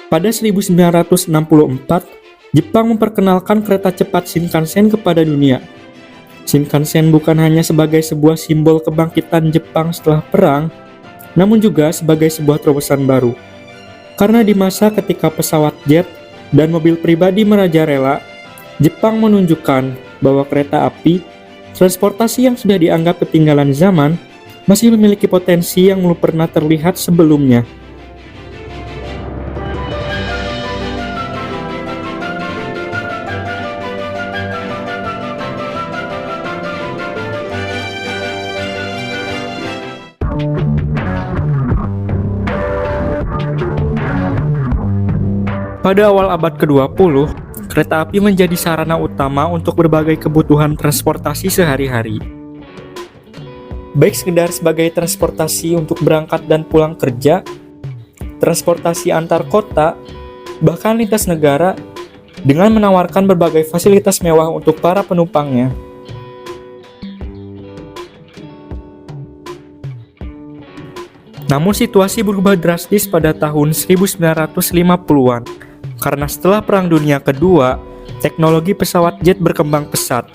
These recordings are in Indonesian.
Pada 1964, Jepang memperkenalkan kereta cepat Shinkansen kepada dunia. Shinkansen bukan hanya sebagai sebuah simbol kebangkitan Jepang setelah perang, namun juga sebagai sebuah terobosan baru. Karena di masa ketika pesawat jet dan mobil pribadi merajalela, Jepang menunjukkan bahwa kereta api, transportasi yang sudah dianggap ketinggalan zaman, masih memiliki potensi yang belum pernah terlihat sebelumnya. Pada awal abad ke-20, kereta api menjadi sarana utama untuk berbagai kebutuhan transportasi sehari-hari. Baik sekedar sebagai transportasi untuk berangkat dan pulang kerja, transportasi antar kota, bahkan lintas negara, dengan menawarkan berbagai fasilitas mewah untuk para penumpangnya. Namun situasi berubah drastis pada tahun 1950-an. Karena setelah Perang Dunia Kedua, teknologi pesawat jet berkembang pesat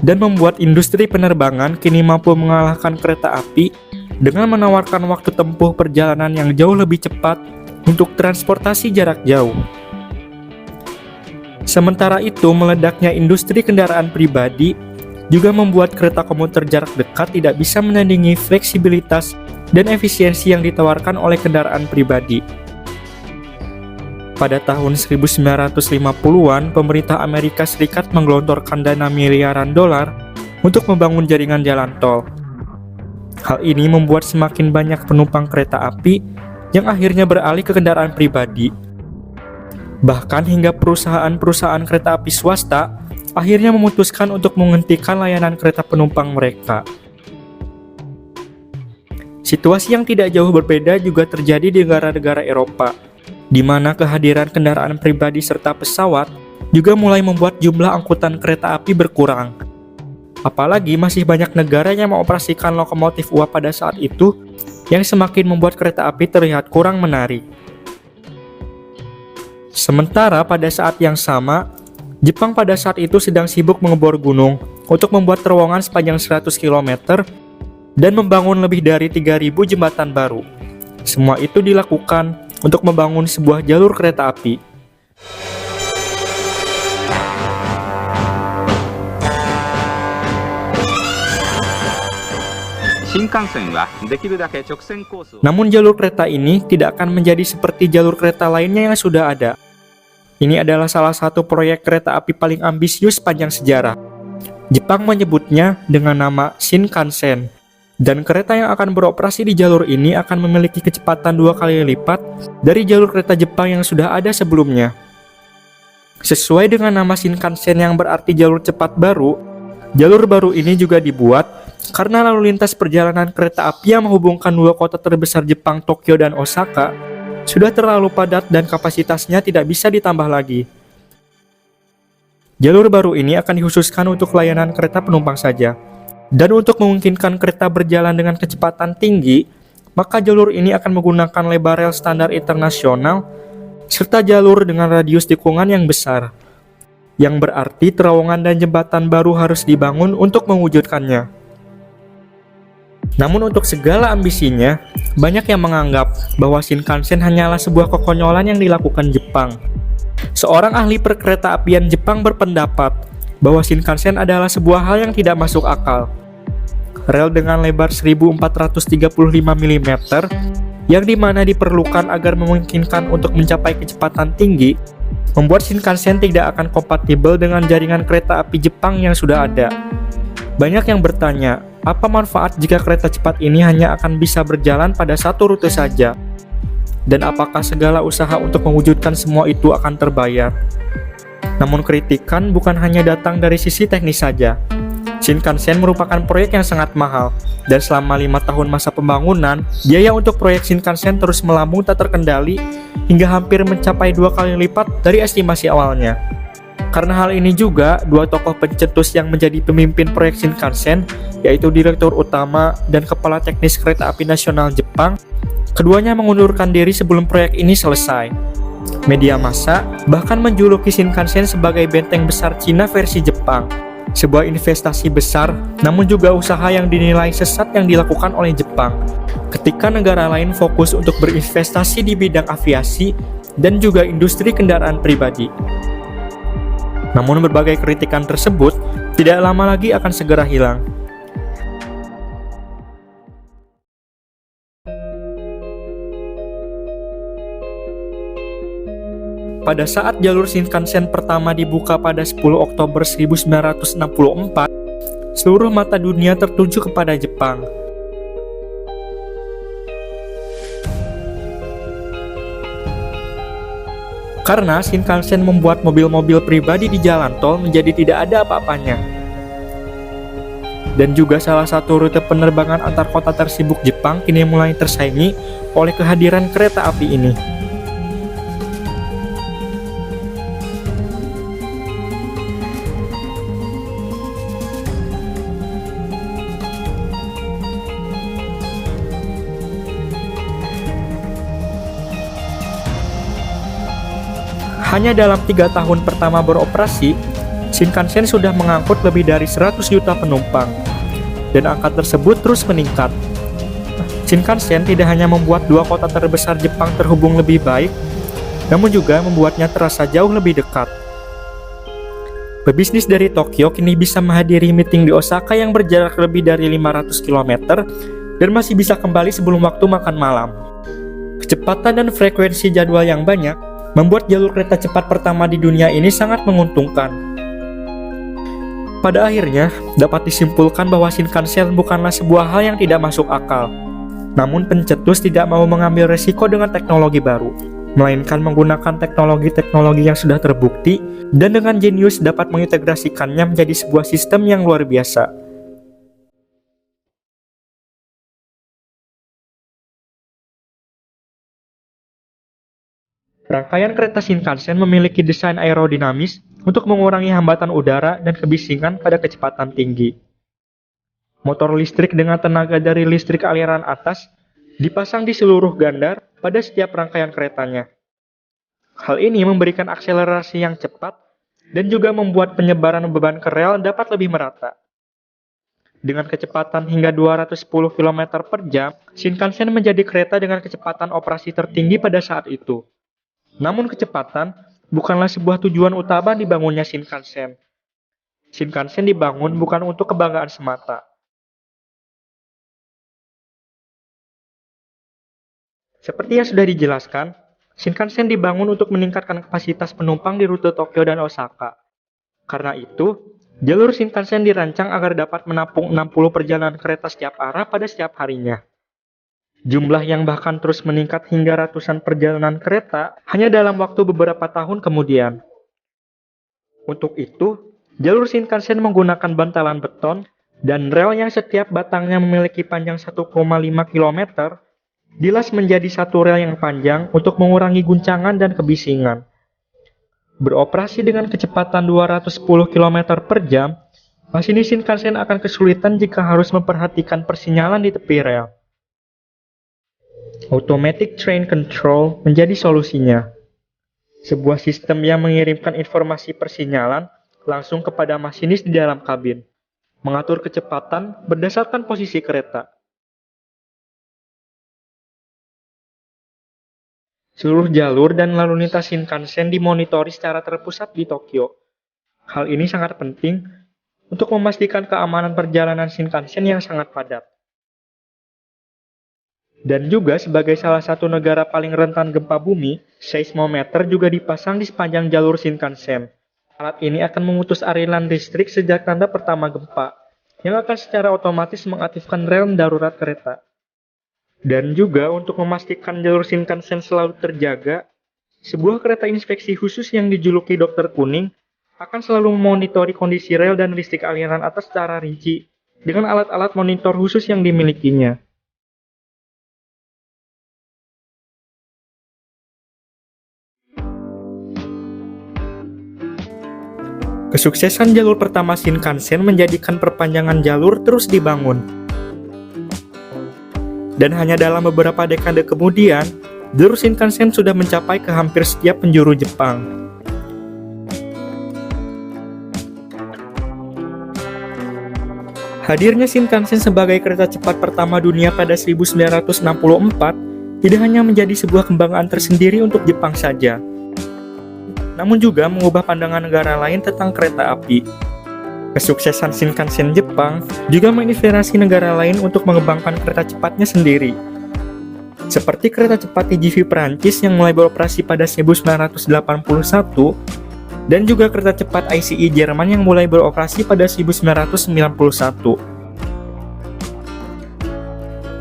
dan membuat industri penerbangan kini mampu mengalahkan kereta api dengan menawarkan waktu tempuh perjalanan yang jauh lebih cepat untuk transportasi jarak jauh. Sementara itu, meledaknya industri kendaraan pribadi juga membuat kereta komuter jarak dekat tidak bisa menandingi fleksibilitas dan efisiensi yang ditawarkan oleh kendaraan pribadi. Pada tahun 1950-an, pemerintah Amerika Serikat menggelontorkan dana miliaran dolar untuk membangun jaringan jalan tol. Hal ini membuat semakin banyak penumpang kereta api yang akhirnya beralih ke kendaraan pribadi. Bahkan hingga perusahaan-perusahaan kereta api swasta akhirnya memutuskan untuk menghentikan layanan kereta penumpang mereka. Situasi yang tidak jauh berbeda juga terjadi di negara-negara Eropa, di mana kehadiran kendaraan pribadi serta pesawat juga mulai membuat jumlah angkutan kereta api berkurang. Apalagi masih banyak negara yang mengoperasikan lokomotif uap pada saat itu, yang semakin membuat kereta api terlihat kurang menarik. Sementara pada saat yang sama, Jepang pada saat itu sedang sibuk mengebor gunung untuk membuat terowongan sepanjang 100 km dan membangun lebih dari 3.000 jembatan baru. Semua itu dilakukan untuk membangun sebuah jalur kereta api. Namun jalur kereta ini tidak akan menjadi seperti jalur kereta lainnya yang sudah ada. Ini adalah salah satu proyek kereta api paling ambisius sepanjang sejarah. Jepang menyebutnya dengan nama Shinkansen. Dan kereta yang akan beroperasi di jalur ini akan memiliki kecepatan 2 kali lipat dari jalur kereta Jepang yang sudah ada sebelumnya. Sesuai dengan nama Shinkansen yang berarti jalur cepat baru, jalur baru ini juga dibuat karena lalu lintas perjalanan kereta api yang menghubungkan dua kota terbesar Jepang, Tokyo dan Osaka, sudah terlalu padat dan kapasitasnya tidak bisa ditambah lagi. Jalur baru ini akan dikhususkan untuk layanan kereta penumpang saja. Dan untuk memungkinkan kereta berjalan dengan kecepatan tinggi, maka jalur ini akan menggunakan lebar rel standar internasional serta jalur dengan radius tikungan yang besar, yang berarti terowongan dan jembatan baru harus dibangun untuk mewujudkannya. Namun untuk segala ambisinya, banyak yang menganggap bahwa Shinkansen hanyalah sebuah kekonyolan yang dilakukan Jepang. Seorang ahli perkereta-apian Jepang berpendapat bahwa Shinkansen adalah sebuah hal yang tidak masuk akal. Rel dengan lebar 1435 mm yang dimana diperlukan agar memungkinkan untuk mencapai kecepatan tinggi, membuat Shinkansen tidak akan kompatibel dengan jaringan kereta api Jepang yang sudah ada. Banyak yang bertanya, apa manfaat jika kereta cepat ini hanya akan bisa berjalan pada satu rute saja? Dan apakah segala usaha untuk mewujudkan semua itu akan terbayar? Namun kritikan bukan hanya datang dari sisi teknis saja. Shinkansen merupakan proyek yang sangat mahal, dan selama 5 tahun masa pembangunan, biaya untuk proyek Shinkansen terus melambung tak terkendali hingga hampir mencapai 2 kali lipat dari estimasi awalnya. Karena hal ini juga, dua tokoh pencetus yang menjadi pemimpin proyek Shinkansen, yaitu Direktur Utama dan Kepala Teknis Kereta Api Nasional Jepang, keduanya mengundurkan diri sebelum proyek ini selesai. Media massa bahkan menjuluki Shinkansen sebagai benteng besar Cina versi Jepang. Sebuah investasi besar, namun juga usaha yang dinilai sesat yang dilakukan oleh Jepang. Ketika negara lain fokus untuk berinvestasi di bidang aviasi dan juga industri kendaraan pribadi. Namun berbagai kritikan tersebut tidak lama lagi akan segera hilang. Pada saat jalur Shinkansen pertama dibuka pada 10 Oktober 1964, seluruh mata dunia tertuju kepada Jepang. Karena Shinkansen membuat mobil-mobil pribadi di jalan tol menjadi tidak ada apa-apanya. Dan juga salah satu rute penerbangan antar kota tersibuk Jepang kini mulai tersaingi oleh kehadiran kereta api ini. Hanya dalam 3 tahun pertama beroperasi, Shinkansen sudah mengangkut lebih dari 100 juta penumpang, dan angka tersebut terus meningkat. Shinkansen tidak hanya membuat dua kota terbesar Jepang terhubung lebih baik, namun juga membuatnya terasa jauh lebih dekat. Pebisnis dari Tokyo kini bisa menghadiri meeting di Osaka yang berjarak lebih dari 500 km dan masih bisa kembali sebelum waktu makan malam. Kecepatan dan frekuensi jadwal yang banyak membuat jalur kereta cepat pertama di dunia ini sangat menguntungkan. Pada akhirnya, dapat disimpulkan bahwa Shinkansen bukanlah sebuah hal yang tidak masuk akal. Namun pencetus tidak mau mengambil resiko dengan teknologi baru, melainkan menggunakan teknologi-teknologi yang sudah terbukti dan dengan jenius dapat mengintegrasikannya menjadi sebuah sistem yang luar biasa. Rangkaian kereta Shinkansen memiliki desain aerodinamis untuk mengurangi hambatan udara dan kebisingan pada kecepatan tinggi. Motor listrik dengan tenaga dari listrik aliran atas dipasang di seluruh gandar pada setiap rangkaian keretanya. Hal ini memberikan akselerasi yang cepat dan juga membuat penyebaran beban ke rel dapat lebih merata. Dengan kecepatan hingga 210 km per jam, Shinkansen menjadi kereta dengan kecepatan operasi tertinggi pada saat itu. Namun kecepatan bukanlah sebuah tujuan utama dibangunnya Shinkansen. Shinkansen dibangun bukan untuk kebanggaan semata. Seperti yang sudah dijelaskan, Shinkansen dibangun untuk meningkatkan kapasitas penumpang di rute Tokyo dan Osaka. Karena itu, jalur Shinkansen dirancang agar dapat menampung 60 perjalanan kereta setiap arah pada setiap harinya. Jumlah yang bahkan terus meningkat hingga ratusan perjalanan kereta hanya dalam waktu beberapa tahun kemudian. Untuk itu, jalur Shinkansen menggunakan bantalan beton dan rel yang setiap batangnya memiliki panjang 1,5 km, dilas menjadi satu rel yang panjang untuk mengurangi guncangan dan kebisingan. Beroperasi dengan kecepatan 210 km per jam, masinis Shinkansen akan kesulitan jika harus memperhatikan persinyalan di tepi rel. Automatic Train Control menjadi solusinya. Sebuah sistem yang mengirimkan informasi persinyalan langsung kepada masinis di dalam kabin, mengatur kecepatan berdasarkan posisi kereta. Seluruh jalur dan lalu lintas Shinkansen dimonitori secara terpusat di Tokyo. Hal ini sangat penting untuk memastikan keamanan perjalanan Shinkansen yang sangat padat. Dan juga sebagai salah satu negara paling rentan gempa bumi, seismometer juga dipasang di sepanjang jalur Shinkansen. Alat ini akan memutus aliran listrik sejak tanda pertama gempa, yang akan secara otomatis mengaktifkan rel darurat kereta. Dan juga untuk memastikan jalur Shinkansen selalu terjaga, sebuah kereta inspeksi khusus yang dijuluki Dokter Kuning akan selalu memonitori kondisi rel dan listrik aliran atas secara rinci dengan alat-alat monitor khusus yang dimilikinya. Kesuksesan jalur pertama Shinkansen menjadikan perpanjangan jalur terus dibangun. Dan hanya dalam beberapa dekade kemudian, jalur Shinkansen sudah mencapai ke hampir setiap penjuru Jepang. Hadirnya Shinkansen sebagai kereta cepat pertama dunia pada 1964 tidak hanya menjadi sebuah kebanggaan tersendiri untuk Jepang saja, namun juga mengubah pandangan negara lain tentang kereta api. Kesuksesan Shinkansen Jepang juga menginspirasi negara lain untuk mengembangkan kereta cepatnya sendiri. Seperti kereta cepat TGV Perancis yang mulai beroperasi pada 1981, dan juga kereta cepat ICE Jerman yang mulai beroperasi pada 1991.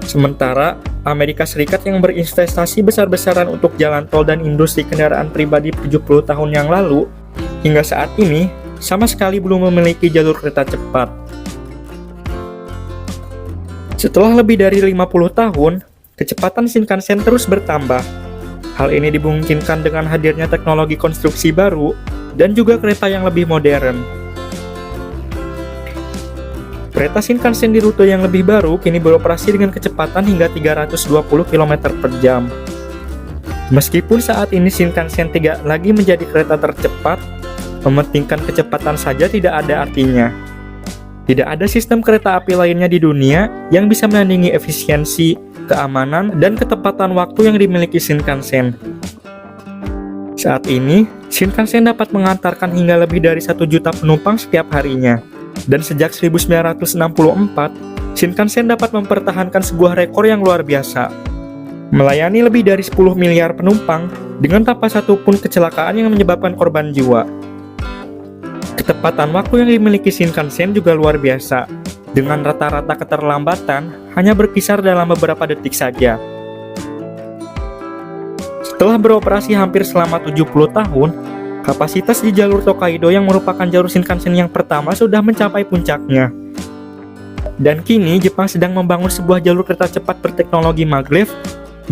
Sementara, Amerika Serikat yang berinvestasi besar-besaran untuk jalan tol dan industri kendaraan pribadi 70 tahun yang lalu, hingga saat ini sama sekali belum memiliki jalur kereta cepat. Setelah lebih dari 50 tahun, kecepatan Shinkansen terus bertambah. Hal ini dimungkinkan dengan hadirnya teknologi konstruksi baru dan juga kereta yang lebih modern. Kereta Shinkansen di rute yang lebih baru kini beroperasi dengan kecepatan hingga 320 km per jam. Meskipun saat ini Shinkansen tidak lagi menjadi kereta tercepat, mementingkan kecepatan saja tidak ada artinya. Tidak ada sistem kereta api lainnya di dunia yang bisa menandingi efisiensi, keamanan, dan ketepatan waktu yang dimiliki Shinkansen. Saat ini, Shinkansen dapat mengantarkan hingga lebih dari 1 juta penumpang setiap harinya. Dan sejak 1964, Shinkansen dapat mempertahankan sebuah rekor yang luar biasa, melayani lebih dari 10 miliar penumpang dengan tanpa satupun kecelakaan yang menyebabkan korban jiwa. Ketepatan waktu yang dimiliki Shinkansen juga luar biasa, dengan rata-rata keterlambatan hanya berkisar dalam beberapa detik saja. Setelah beroperasi hampir selama 70 tahun, kapasitas di jalur Tokaido yang merupakan jalur Shinkansen yang pertama sudah mencapai puncaknya. Dan kini Jepang sedang membangun sebuah jalur kereta cepat berteknologi maglev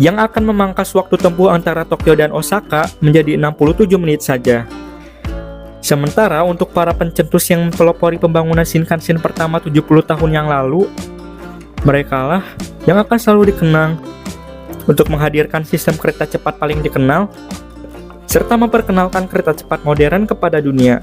yang akan memangkas waktu tempuh antara Tokyo dan Osaka menjadi 67 menit saja. Sementara untuk para pencetus yang mempelopori pembangunan Shinkansen pertama 70 tahun yang lalu, merekalah yang akan selalu dikenang untuk menghadirkan sistem kereta cepat paling dikenal serta memperkenalkan kereta cepat modern kepada dunia.